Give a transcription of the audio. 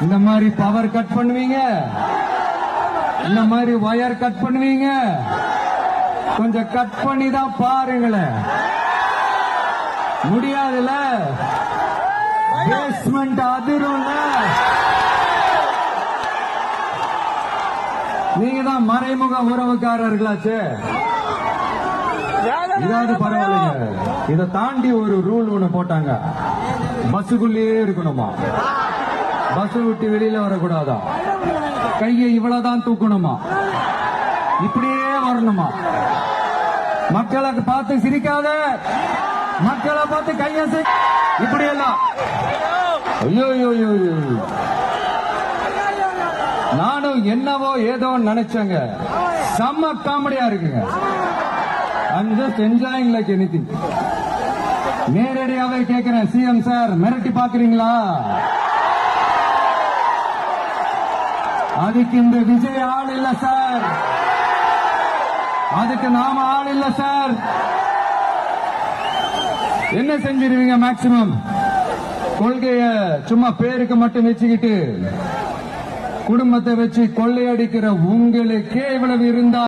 இந்த மாதிரி power cut பண்ணுவீங்க, இந்த மாதிரி வயர் கட் பண்ணுவீங்க. கொஞ்சம் கட் பண்ணி தான் பாருங்களேன். முடியாதுல, பேஸ்மெண்ட் அதிரும்ல. நீங்க தான் மறைமுக உறவுக்காரர்களாச்சு. இதாவது பரவாயில்லைங்க. இதை தாண்டி ஒரு ரூல் ஒண்ணு போட்டாங்க, பஸ்ஸுக்குள்ளேயே இருக்கணுமா, பஸ் விட்டு வெளியில வரக்கூடாதா, கையை இவ்வளவுதான் தூக்கணுமா, இப்படியே வரணுமா. மக்களை பார்த்து சிரிக்காத, மக்களை பார்த்து கையை இப்படி எல்லாம். ஐயோ நானும் என்னவோ ஏதோ நினைச்சேங்க. செம்ம காமெடியா இருக்குங்க. I'm just enjoying like anything. நேரடியாவே கேட்கிறேன், சிஎம் சார் மிரட்டி பாக்குறீங்களா? அதுக்கு இந்த விஜய் ஆள் இல்ல சார், அதுக்கு நாம ஆள் இல்ல சார். என்ன செஞ்சிருவீங்க? மேக்சிமம் கொள்கைய சும்மா பேருக்கு மட்டும் வச்சுக்கிட்டு குடும்பத்தை வச்சு கொள்ளையடிக்கிற உங்களுக்கே இவ்வளவு இருந்தா